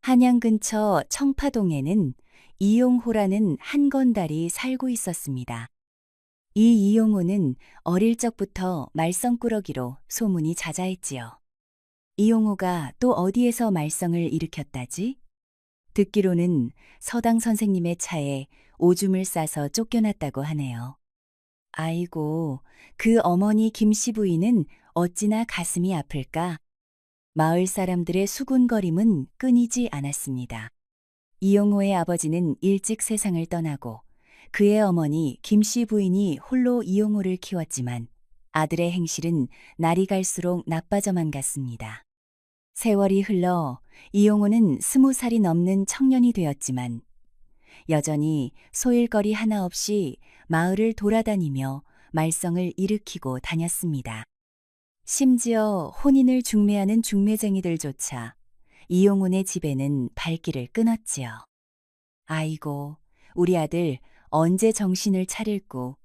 한양 근처 청파동에는 이용호라는 한 건달이 살고 있었습니다. 이 이용호는 어릴 적부터 말썽꾸러기로 소문이 자자했지요. 이용호가 또 어디에서 말썽을 일으켰다지? 듣기로는 서당 선생님의 차에 오줌을 싸서 쫓겨났다고 하네요. 아이고, 그 어머니 김씨 부인은 어찌나 가슴이 아플까? 마을 사람들의 수군거림은 끊이지 않았습니다. 이용호의 아버지는 일찍 세상을 떠나고 그의 어머니 김씨 부인이 홀로 이용호를 키웠지만 아들의 행실은 날이 갈수록 나빠져만 갔습니다. 세월이 흘러 이용호는 20살이 넘는 청년이 되었지만 여전히 소일거리 하나 없이 마을을 돌아다니며 말썽을 일으키고 다녔습니다. 심지어 혼인을 중매하는 중매쟁이들조차 이용훈의 집에는 발길을 끊었지요. 아이고, 우리 아들 언제 정신을 차릴고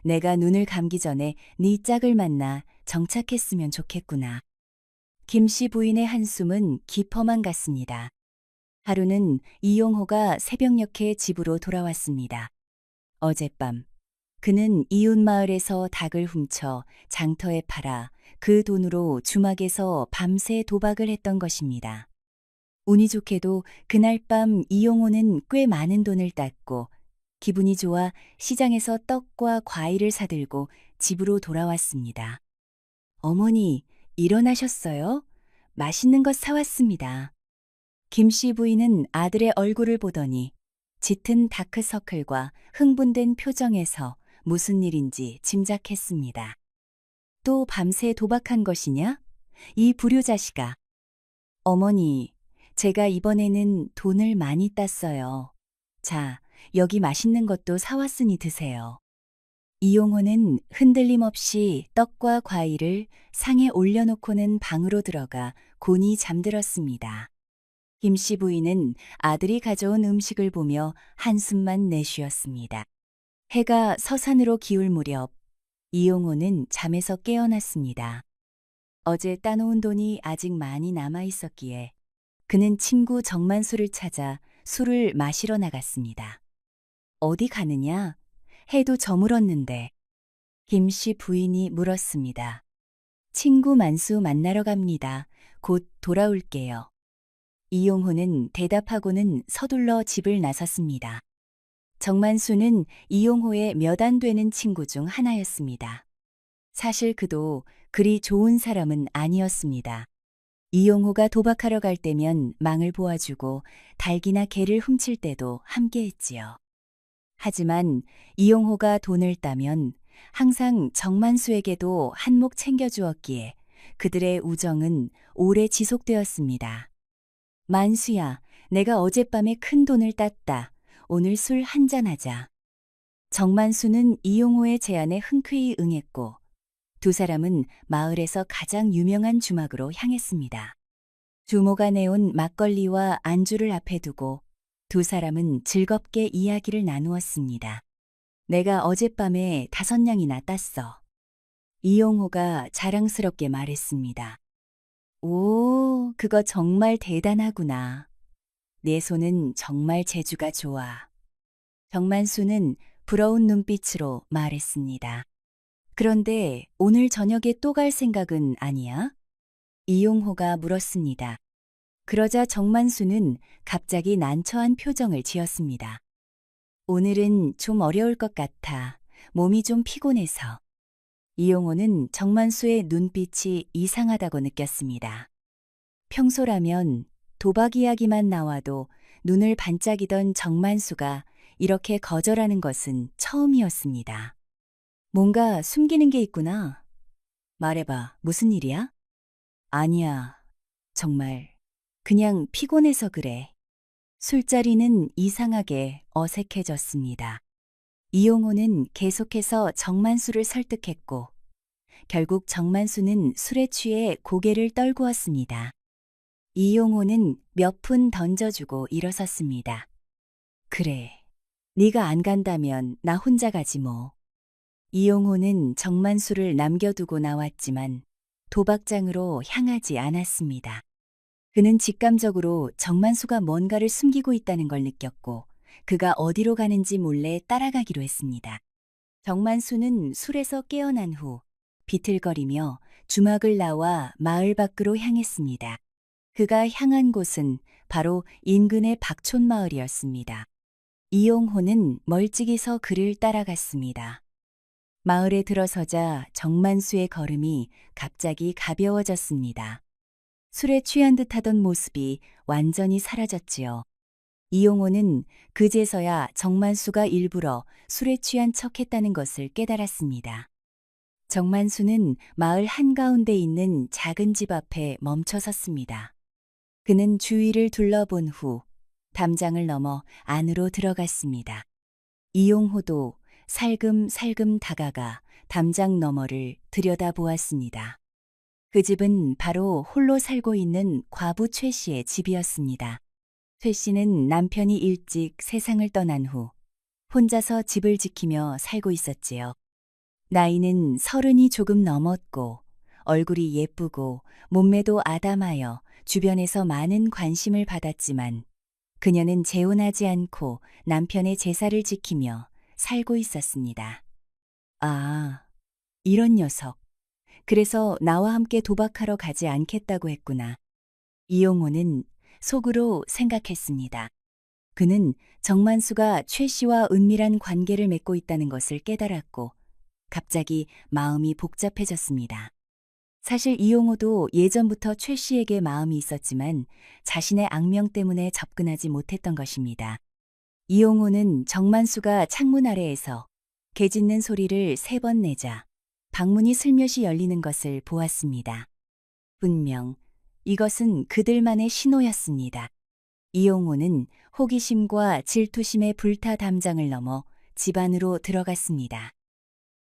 내가 눈을 감기 전에 네 짝을 만나 정착했으면 좋겠구나. 김씨 부인의 한숨은 깊어만 갔습니다. 하루는 이용호가 새벽녘에 집으로 돌아왔습니다. 어젯밤 그는 이웃 마을에서 닭을 훔쳐 장터에 팔아 그 돈으로 주막에서 밤새 도박을 했던 것입니다. 운이 좋게도 그날 밤 이용호는 꽤 많은 돈을 땄고 기분이 좋아 시장에서 떡과 과일을 사들고 집으로 돌아왔습니다. 어머니, 일어나셨어요? 맛있는 것 사왔습니다. 김씨 부인은 아들의 얼굴을 보더니 짙은 다크서클과 흥분된 표정에서 무슨 일인지 짐작했습니다. 또 밤새 도박한 것이냐? 이 불효자식아. 어머니, 제가 이번에는 돈을 많이 땄어요. 자, 여기 맛있는 것도 사왔으니 드세요. 이용호는 흔들림 없이 떡과 과일을 상에 올려놓고는 방으로 들어가 곤히 잠들었습니다. 김씨 부인은 아들이 가져온 음식을 보며 한숨만 내쉬었습니다. 해가 서산으로 기울 무렵 이용호는 잠에서 깨어났습니다. 어제 따놓은 돈이 아직 많이 남아 있었기에 그는 친구 정만수를 찾아 술을 마시러 나갔습니다. 어디 가느냐? 해도 저물었는데. 김씨 부인이 물었습니다. 친구 만수 만나러 갑니다. 곧 돌아올게요. 이용호는 대답하고는 서둘러 집을 나섰습니다. 정만수는 이용호의 몇 안 되는 친구 중 하나였습니다. 사실 그도 그리 좋은 사람은 아니었습니다. 이용호가 도박하러 갈 때면 망을 보아주고 닭이나 개를 훔칠 때도 함께 했지요. 하지만 이용호가 돈을 따면 항상 정만수에게도 한몫 챙겨주었기에 그들의 우정은 오래 지속되었습니다. 만수야, 내가 어젯밤에 큰 돈을 땄다. 오늘 술 한잔하자. 정만수는 이용호의 제안에 흔쾌히 응했고 두 사람은 마을에서 가장 유명한 주막으로 향했습니다. 주모가 내온 막걸리와 안주를 앞에 두고 두 사람은 즐겁게 이야기를 나누었습니다. 내가 어젯밤에 5냥이나 땄어. 이용호가 자랑스럽게 말했습니다. 오, 그거 정말 대단하구나. 내 손은 정말 재주가 좋아. 정만수는 부러운 눈빛으로 말했습니다. 그런데 오늘 저녁에 또 갈 생각은 아니야? 이용호가 물었습니다. 그러자 정만수는 갑자기 난처한 표정을 지었습니다. 오늘은 좀 어려울 것 같아. 몸이 좀 피곤해서. 이용호는 정만수의 눈빛이 이상하다고 느꼈습니다. 평소라면 도박 이야기만 나와도 눈을 반짝이던 정만수가 이렇게 거절하는 것은 처음이었습니다. 뭔가 숨기는 게 있구나. 말해봐, 무슨 일이야? 아니야, 정말. 그냥 피곤해서 그래. 술자리는 이상하게 어색해졌습니다. 이용호는 계속해서 정만수를 설득했고 결국 정만수는 술에 취해 고개를 떨구었습니다. 이용호는 몇 푼 던져주고 일어섰습니다. 그래, 네가 안 간다면 나 혼자 가지 뭐. 이용호는 정만수를 남겨두고 나왔지만 도박장으로 향하지 않았습니다. 그는 직감적으로 정만수가 뭔가를 숨기고 있다는 걸 느꼈고 그가 어디로 가는지 몰래 따라가기로 했습니다. 정만수는 술에서 깨어난 후 비틀거리며 주막을 나와 마을 밖으로 향했습니다. 그가 향한 곳은 바로 인근의 박촌마을이었습니다. 이용호는 멀찍이서 그를 따라갔습니다. 마을에 들어서자 정만수의 걸음이 갑자기 가벼워졌습니다. 술에 취한 듯하던 모습이 완전히 사라졌지요. 이용호는 그제서야 정만수가 일부러 술에 취한 척했다는 것을 깨달았습니다. 정만수는 마을 한가운데 있는 작은 집 앞에 멈춰 섰습니다. 그는 주위를 둘러본 후 담장을 넘어 안으로 들어갔습니다. 이용호도 살금살금 다가가 담장 너머를 들여다보았습니다. 그 집은 바로 홀로 살고 있는 과부 최 씨의 집이었습니다. 최 씨는 남편이 일찍 세상을 떠난 후 혼자서 집을 지키며 살고 있었지요. 나이는 30이 조금 넘었고 얼굴이 예쁘고 몸매도 아담하여 주변에서 많은 관심을 받았지만 그녀는 재혼하지 않고 남편의 제사를 지키며 살고 있었습니다. 아, 이런 녀석. 그래서 나와 함께 도박하러 가지 않겠다고 했구나. 이용호는 속으로 생각했습니다. 그는 정만수가 최 씨와 은밀한 관계를 맺고 있다는 것을 깨달았고 갑자기 마음이 복잡해졌습니다. 사실 이용호도 예전부터 최 씨에게 마음이 있었지만 자신의 악명 때문에 접근하지 못했던 것입니다. 이용호는 정만수가 창문 아래에서 개 짖는 소리를 3번 내자 방문이 슬며시 열리는 것을 보았습니다. 분명 이것은 그들만의 신호였습니다. 이용호는 호기심과 질투심에 불타 담장을 넘어 집 안으로 들어갔습니다.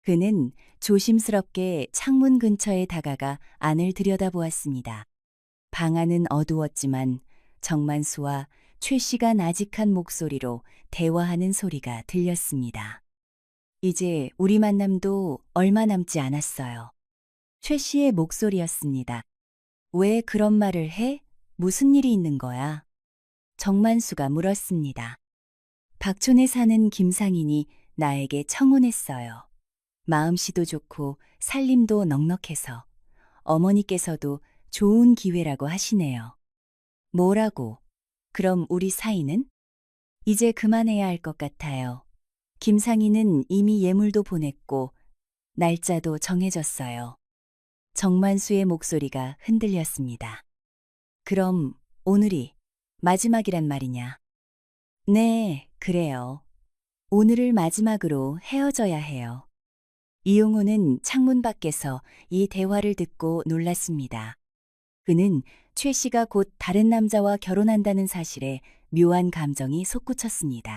그는 조심스럽게 창문 근처에 다가가 안을 들여다보았습니다. 방 안은 어두웠지만 정만수와 최 씨가 나직한 목소리로 대화하는 소리가 들렸습니다. 이제 우리 만남도 얼마 남지 않았어요. 최 씨의 목소리였습니다. 왜 그런 말을 해? 무슨 일이 있는 거야? 정만수가 물었습니다. 박촌에 사는 김상인이 나에게 청혼했어요. 마음씨도 좋고 살림도 넉넉해서 어머니께서도 좋은 기회라고 하시네요. 뭐라고? 그럼 우리 사이는? 이제 그만해야 할 것 같아요. 김상희는 이미 예물도 보냈고 날짜도 정해졌어요. 정만수의 목소리가 흔들렸습니다. 그럼 오늘이 마지막이란 말이냐? 네, 그래요. 오늘을 마지막으로 헤어져야 해요. 이용호는 창문 밖에서 이 대화를 듣고 놀랐습니다. 그는 최 씨가 곧 다른 남자와 결혼한다는 사실에 묘한 감정이 솟구쳤습니다.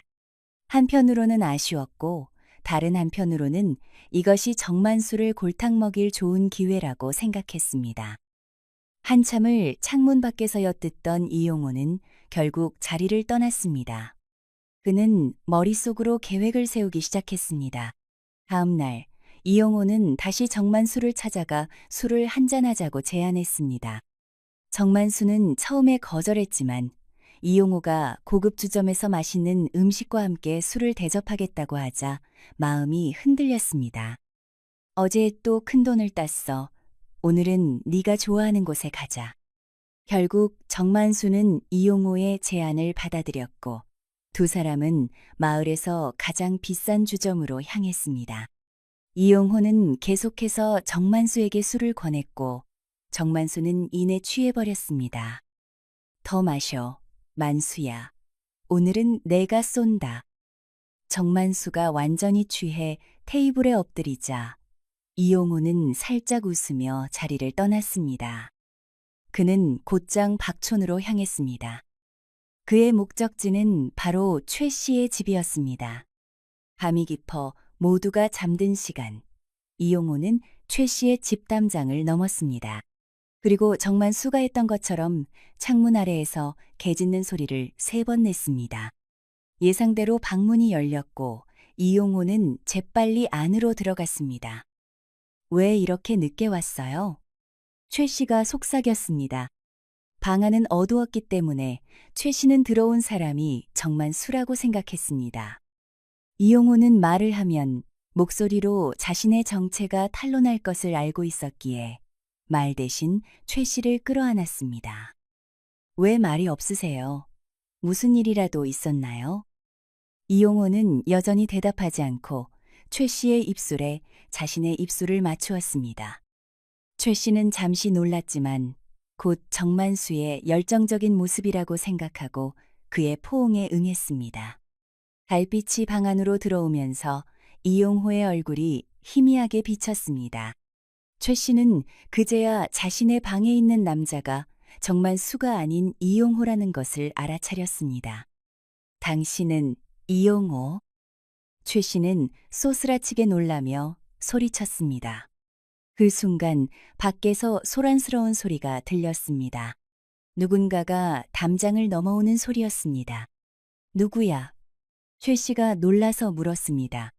한편으로는 아쉬웠고 다른 한편으로는 이것이 정만수를 골탕 먹일 좋은 기회라고 생각했습니다. 한참을 창문 밖에서 엿듣던 이용호는 결국 자리를 떠났습니다. 그는 머릿속으로 계획을 세우기 시작했습니다. 다음 날 이용호는 다시 정만수를 찾아가 술을 한잔하자고 제안했습니다. 정만수는 처음에 거절했지만 이용호가 고급 주점에서 맛있는 음식과 함께 술을 대접하겠다고 하자 마음이 흔들렸습니다. 어제 또 큰돈을 땄어. 오늘은 네가 좋아하는 곳에 가자. 결국 정만수는 이용호의 제안을 받아들였고 두 사람은 마을에서 가장 비싼 주점으로 향했습니다. 이용호는 계속해서 정만수에게 술을 권했고 정만수는 이내 취해버렸습니다. 더 마셔, 만수야. 오늘은 내가 쏜다. 정만수가 완전히 취해 테이블에 엎드리자 이용호는 살짝 웃으며 자리를 떠났습니다. 그는 곧장 박촌으로 향했습니다. 그의 목적지는 바로 최 씨의 집이었습니다. 밤이 깊어 모두가 잠든 시간, 이용호는 최 씨의 집 담장을 넘었습니다. 그리고 정만수가 했던 것처럼 창문 아래에서 개 짖는 소리를 3번 냈습니다. 예상대로 방문이 열렸고 이용호는 재빨리 안으로 들어갔습니다. 왜 이렇게 늦게 왔어요? 최 씨가 속삭였습니다. 방 안은 어두웠기 때문에 최 씨는 들어온 사람이 정만수라고 생각했습니다. 이용호는 말을 하면 목소리로 자신의 정체가 탄로날 것을 알고 있었기에 말 대신 최 씨를 끌어안았습니다. 왜 말이 없으세요? 무슨 일이라도 있었나요? 이용호는 여전히 대답하지 않고 최 씨의 입술에 자신의 입술을 맞추었습니다. 최 씨는 잠시 놀랐지만 곧 정만수의 열정적인 모습이라고 생각하고 그의 포옹에 응했습니다. 달빛이 방 안으로 들어오면서 이용호의 얼굴이 희미하게 비쳤습니다. 최 씨는 그제야 자신의 방에 있는 남자가 정만수가 아닌 이용호라는 것을 알아차렸습니다. 당신은 이용호? 최 씨는 쏘스라치게 놀라며 소리쳤습니다. 그 순간 밖에서 소란스러운 소리가 들렸습니다. 누군가가 담장을 넘어오는 소리였습니다. 누구야? 최 씨가 놀라서 물었습니다.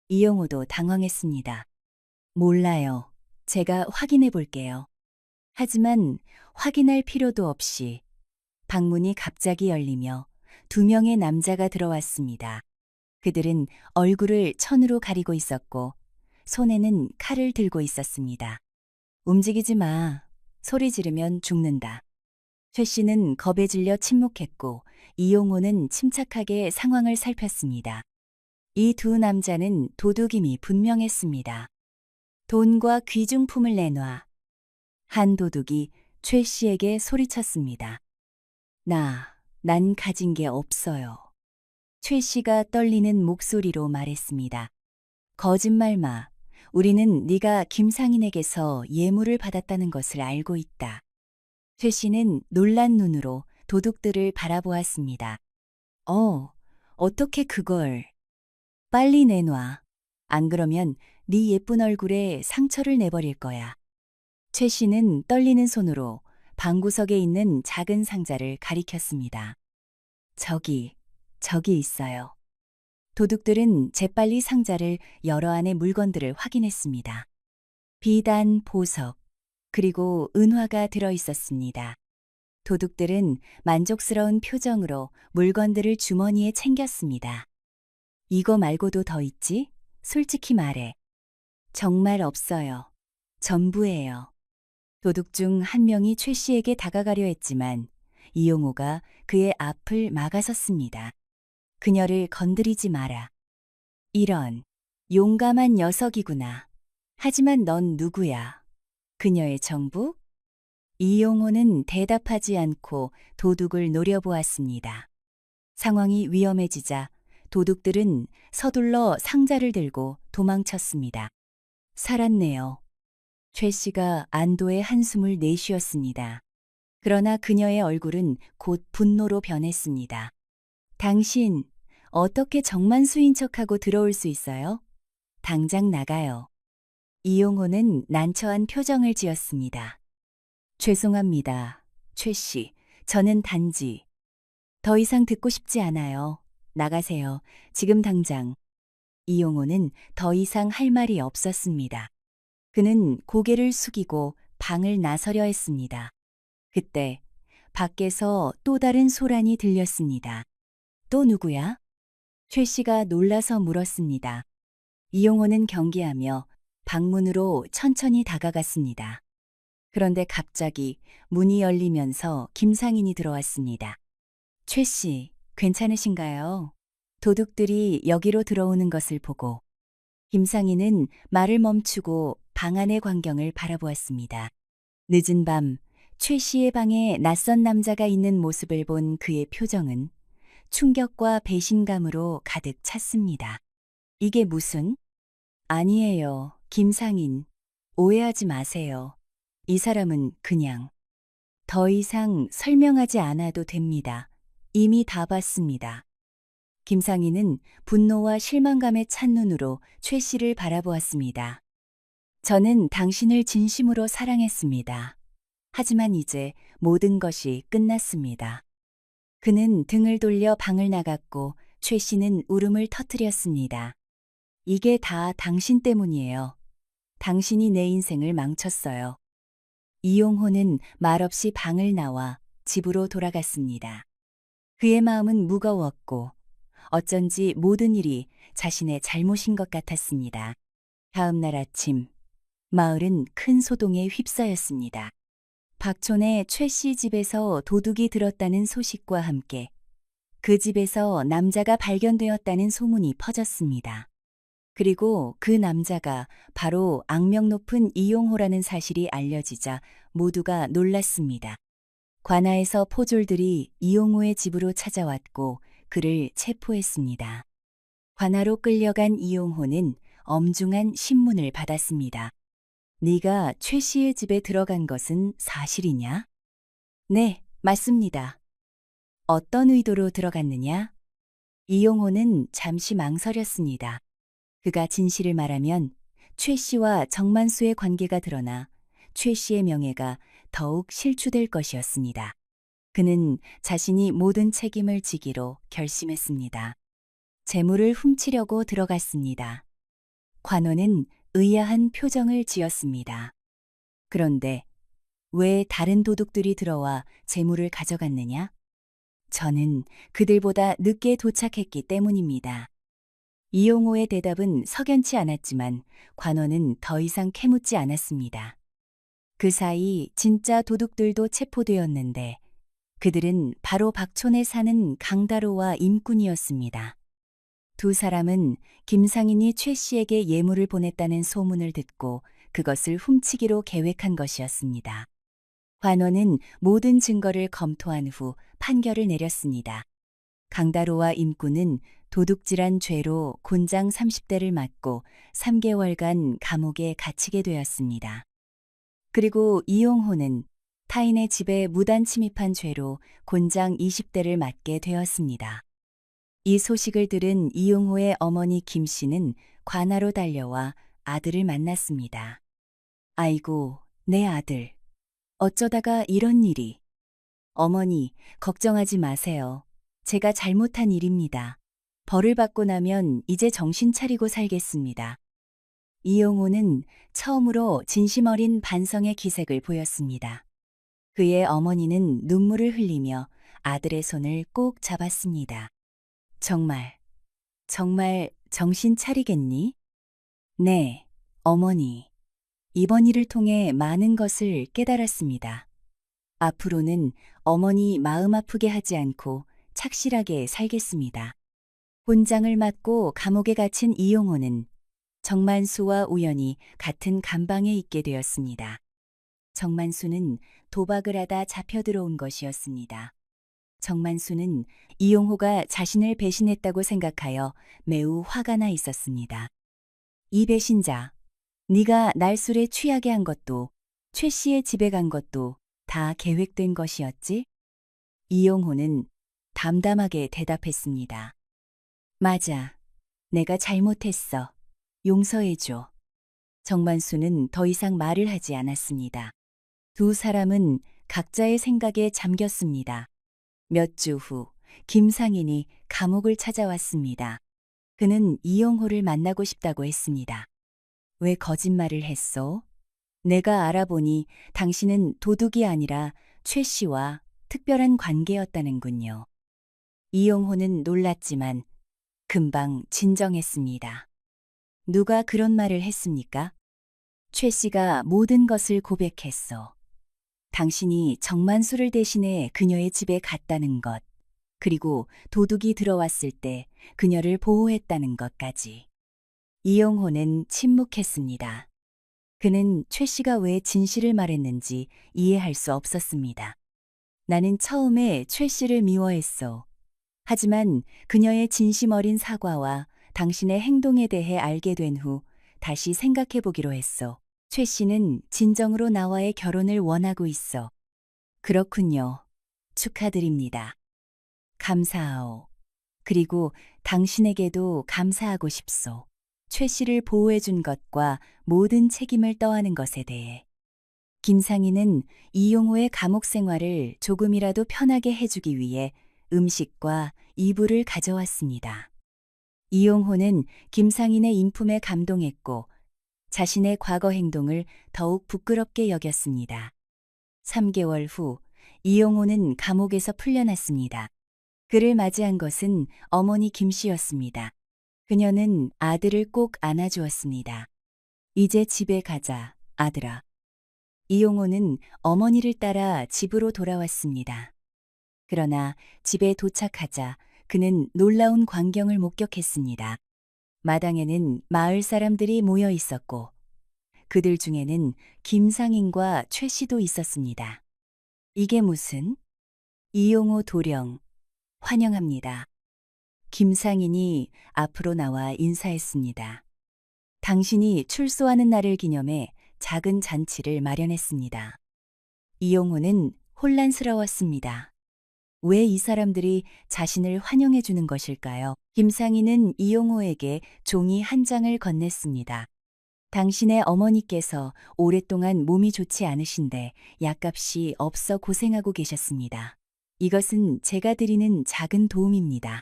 이용호도 당황했습니다. 몰라요. 제가 확인해 볼게요. 하지만 확인할 필요도 없이 방문이 갑자기 열리며 2명의 남자가 들어왔습니다. 그들은 얼굴을 천으로 가리고 있었고 손에는 칼을 들고 있었습니다. 움직이지 마. 소리 지르면 죽는다. 최 씨는 겁에 질려 침묵했고 이용호는 침착하게 상황을 살폈습니다. 이 2 남자는 도둑임이 분명했습니다. 돈과 귀중품을 내놔. 한 도둑이 최 씨에게 소리쳤습니다. 난 가진 게 없어요. 최 씨가 떨리는 목소리로 말했습니다. 거짓말 마. 우리는 네가 김상인에게서 예물을 받았다는 것을 알고 있다. 최 씨는 놀란 눈으로 도둑들을 바라보았습니다. 어떻게 그걸? 빨리 내놔. 안 그러면 네 예쁜 얼굴에 상처를 내버릴 거야. 최 씨는 떨리는 손으로 방구석에 있는 작은 상자를 가리켰습니다. 저기 있어요. 도둑들은 재빨리 상자를 열어 안의 물건들을 확인했습니다. 비단, 보석, 그리고 은화가 들어 있었습니다. 도둑들은 만족스러운 표정으로 물건들을 주머니에 챙겼습니다. 이거 말고도 더 있지? 솔직히 말해. 정말 없어요. 전부예요. 도둑 중 한 명이 최 씨에게 다가가려 했지만 이용호가 그의 앞을 막아섰습니다. 그녀를 건드리지 마라. 이런 용감한 녀석이구나. 하지만 넌 누구야? 그녀의 정부? 이용호는 대답하지 않고 도둑을 노려보았습니다. 상황이 위험해지자 도둑들은 서둘러 상자를 들고 도망쳤습니다. 살았네요. 최 씨가 안도의 한숨을 내쉬었습니다. 그러나 그녀의 얼굴은 곧 분노로 변했습니다. 당신, 어떻게 정만수인 척하고 들어올 수 있어요? 당장 나가요. 이용호는 난처한 표정을 지었습니다. 죄송합니다. 최 씨, 저는 단지 더 이상 듣고 싶지 않아요. 나가세요. 지금 당장. 이용호는 더 이상 할 말이 없었습니다. 그는 고개를 숙이고 방을 나서려 했습니다. 그때 밖에서 또 다른 소란이 들렸습니다. 또 누구야? 최 씨가 놀라서 물었습니다. 이용호는 경계하며 방문으로 천천히 다가갔습니다. 그런데 갑자기 문이 열리면서 김상인이 들어왔습니다. 최 씨, 괜찮으신가요? 도둑들이 여기로 들어오는 것을 보고 김상인은 말을 멈추고 방 안의 광경을 바라보았습니다. 늦은 밤 최 씨의 방에 낯선 남자가 있는 모습을 본 그의 표정은 충격과 배신감으로 가득 찼습니다. 이게 무슨? 아니에요, 김상인. 오해하지 마세요. 이 사람은 그냥. 더 이상 설명하지 않아도 됩니다. 이미 다 봤습니다. 김상인은 분노와 실망감에 찬 눈으로 최 씨를 바라보았습니다. 저는 당신을 진심으로 사랑했습니다. 하지만 이제 모든 것이 끝났습니다. 그는 등을 돌려 방을 나갔고 최 씨는 울음을 터뜨렸습니다. 이게 다 당신 때문이에요. 당신이 내 인생을 망쳤어요. 이용호는 말없이 방을 나와 집으로 돌아갔습니다. 그의 마음은 무거웠고 어쩐지 모든 일이 자신의 잘못인 것 같았습니다. 다음 날 아침, 마을은 큰 소동에 휩싸였습니다. 박촌의 최 씨 집에서 도둑이 들었다는 소식과 함께 그 집에서 남자가 발견되었다는 소문이 퍼졌습니다. 그리고 그 남자가 바로 악명 높은 이용호라는 사실이 알려지자 모두가 놀랐습니다. 관아에서 포졸들이 이용호의 집으로 찾아왔고 그를 체포했습니다. 관아로 끌려간 이용호는 엄중한 신문을 받았습니다. 네가 최 씨의 집에 들어간 것은 사실이냐? 네, 맞습니다. 어떤 의도로 들어갔느냐? 이용호는 잠시 망설였습니다. 그가 진실을 말하면 최 씨와 정만수의 관계가 드러나 최 씨의 명예가 더욱 실추될 것이었습니다. 그는 자신이 모든 책임을 지기로 결심했습니다. 재물을 훔치려고 들어갔습니다. 관원은 의아한 표정을 지었습니다. 그런데 왜 다른 도둑들이 들어와 재물을 가져갔느냐? 저는 그들보다 늦게 도착했기 때문입니다. 이용호의 대답은 석연치 않았지만 관원은 더 이상 캐묻지 않았습니다. 그 사이 진짜 도둑들도 체포되었는데 그들은 바로 박촌에 사는 강다로와 임꾼이었습니다. 두 사람은 김상인이 최 씨에게 예물을 보냈다는 소문을 듣고 그것을 훔치기로 계획한 것이었습니다. 관원은 모든 증거를 검토한 후 판결을 내렸습니다. 강다로와 임꾼은 도둑질한 죄로 곤장 30대를 맞고 3개월간 감옥에 갇히게 되었습니다. 그리고 이용호는 타인의 집에 무단 침입한 죄로 곤장 20대를 맞게 되었습니다. 이 소식을 들은 이용호의 어머니 김 씨는 관아로 달려와 아들을 만났습니다. 아이고, 내 아들. 어쩌다가 이런 일이. 어머니, 걱정하지 마세요. 제가 잘못한 일입니다. 벌을 받고 나면 이제 정신 차리고 살겠습니다. 이용호는 처음으로 진심 어린 반성의 기색을 보였습니다. 그의 어머니는 눈물을 흘리며 아들의 손을 꼭 잡았습니다. 정말 정신 차리겠니? 네, 어머니. 이번 일을 통해 많은 것을 깨달았습니다. 앞으로는 어머니 마음 아프게 하지 않고 착실하게 살겠습니다. 곤장을 맞고 감옥에 갇힌 이용호는 정만수와 우연히 같은 감방에 있게 되었습니다. 정만수는 도박을 하다 잡혀 들어온 것이었습니다. 정만수는 이용호가 자신을 배신했다고 생각하여 매우 화가 나 있었습니다. 이 배신자, 네가 날 술에 취하게 한 것도 최 씨의 집에 간 것도 다 계획된 것이었지? 이용호는 담담하게 대답했습니다. 맞아. 내가 잘못했어. 용서해줘. 정만수는 더 이상 말을 하지 않았습니다. 두 사람은 각자의 생각에 잠겼습니다. 몇 주 후 김상인이 감옥을 찾아왔습니다. 그는 이용호를 만나고 싶다고 했습니다. 왜 거짓말을 했소? 내가 알아보니 당신은 도둑이 아니라 최 씨와 특별한 관계였다는군요. 이용호는 놀랐지만 금방 진정했습니다. 누가 그런 말을 했습니까? 최 씨가 모든 것을 고백했어. 당신이 정만수를 대신해 그녀의 집에 갔다는 것, 그리고 도둑이 들어왔을 때 그녀를 보호했다는 것까지. 이용호는 침묵했습니다. 그는 최 씨가 왜 진실을 말했는지 이해할 수 없었습니다. 나는 처음에 최 씨를 미워했어. 하지만 그녀의 진심 어린 사과와 당신의 행동에 대해 알게 된 후 다시 생각해 보기로 했어. 최 씨는 진정으로 나와의 결혼을 원하고 있어. 그렇군요. 축하드립니다. 감사하오. 그리고 당신에게도 감사하고 싶소. 최 씨를 보호해 준 것과 모든 책임을 떠안은 것에 대해. 김상희는 이용호의 감옥 생활을 조금이라도 편하게 해주기 위해 음식과 이불을 가져왔습니다. 이용호는 김상인의 인품에 감동했고 자신의 과거 행동을 더욱 부끄럽게 여겼습니다. 3개월 후 이용호는 감옥에서 풀려났습니다. 그를 맞이한 것은 어머니 김씨였습니다. 그녀는 아들을 꼭 안아주었습니다. 이제 집에 가자, 아들아. 이용호는 어머니를 따라 집으로 돌아왔습니다. 그러나 집에 도착하자 그는 놀라운 광경을 목격했습니다. 마당에는 마을 사람들이 모여 있었고 그들 중에는 김상인과 최 씨도 있었습니다. 이게 무슨? 이용호 도령, 환영합니다. 김상인이 앞으로 나와 인사했습니다. 당신이 출소하는 날을 기념해 작은 잔치를 마련했습니다. 이용호는 혼란스러웠습니다. 왜 이 사람들이 자신을 환영해 주는 것일까요? 김상인은 이용호에게 종이 한 장을 건넸습니다. 당신의 어머니께서 오랫동안 몸이 좋지 않으신데 약값이 없어 고생하고 계셨습니다. 이것은 제가 드리는 작은 도움입니다.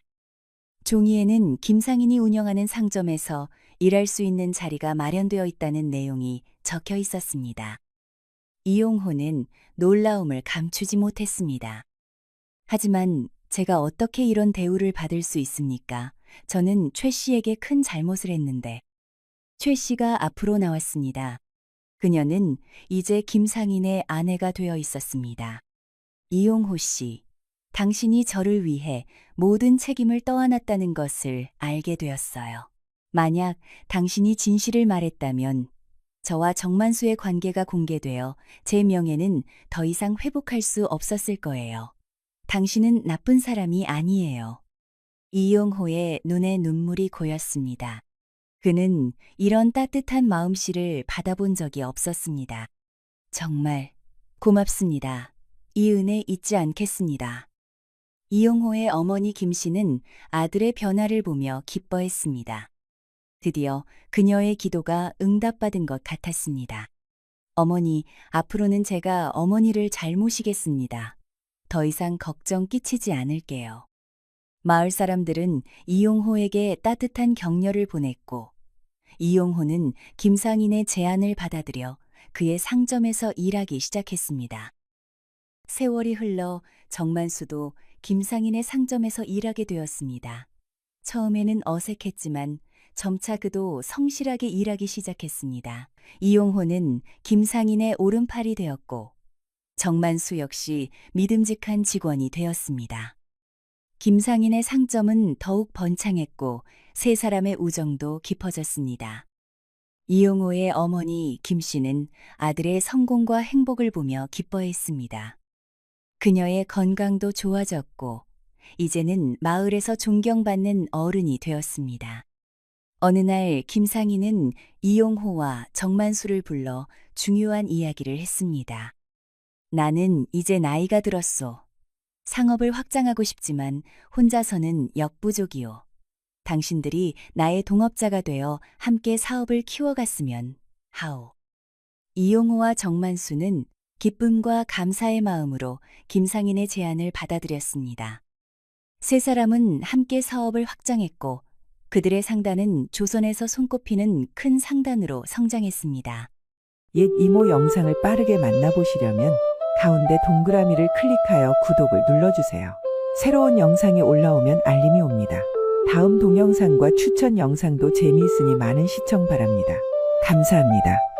종이에는 김상인이 운영하는 상점에서 일할 수 있는 자리가 마련되어 있다는 내용이 적혀 있었습니다. 이용호는 놀라움을 감추지 못했습니다. 하지만 제가 어떻게 이런 대우를 받을 수 있습니까? 저는 최 씨에게 큰 잘못을 했는데. 최 씨가 앞으로 나왔습니다. 그녀는 이제 김상인의 아내가 되어 있었습니다. 이용호 씨, 당신이 저를 위해 모든 책임을 떠안았다는 것을 알게 되었어요. 만약 당신이 진실을 말했다면 저와 정만수의 관계가 공개되어 제 명예는 더 이상 회복할 수 없었을 거예요. 당신은 나쁜 사람이 아니에요. 이용호의 눈에 눈물이 고였습니다. 그는 이런 따뜻한 마음씨를 받아본 적이 없었습니다. 정말 고맙습니다. 이 은혜 잊지 않겠습니다. 이용호의 어머니 김씨는 아들의 변화를 보며 기뻐했습니다. 드디어 그녀의 기도가 응답받은 것 같았습니다. 어머니, 앞으로는 제가 어머니를 잘 모시겠습니다. 더 이상 걱정 끼치지 않을게요. 마을 사람들은 이용호에게 따뜻한 격려를 보냈고 이용호는 김상인의 제안을 받아들여 그의 상점에서 일하기 시작했습니다. 세월이 흘러 정만수도 김상인의 상점에서 일하게 되었습니다. 처음에는 어색했지만 점차 그도 성실하게 일하기 시작했습니다. 이용호는 김상인의 오른팔이 되었고 정만수 역시 믿음직한 직원이 되었습니다. 김상인의 상점은 더욱 번창했고 세 사람의 우정도 깊어졌습니다. 이용호의 어머니 김씨는 아들의 성공과 행복을 보며 기뻐했습니다. 그녀의 건강도 좋아졌고 이제는 마을에서 존경받는 어른이 되었습니다. 어느 날 김상인은 이용호와 정만수를 불러 중요한 이야기를 했습니다. 나는 이제 나이가 들었소. 상업을 확장하고 싶지만 혼자서는 역부족이오. 당신들이 나의 동업자가 되어 함께 사업을 키워갔으면 하오. 이용호와 정만수는 기쁨과 감사의 마음으로 김상인의 제안을 받아들였습니다. 세 사람은 함께 사업을 확장했고 그들의 상단은 조선에서 손꼽히는 큰 상단으로 성장했습니다. 옛 이모 영상을 빠르게 만나보시려면 가운데 동그라미를 클릭하여 구독을 눌러주세요. 새로운 영상이 올라오면 알림이 옵니다. 다음 동영상과 추천 영상도 재미있으니 많은 시청 바랍니다. 감사합니다.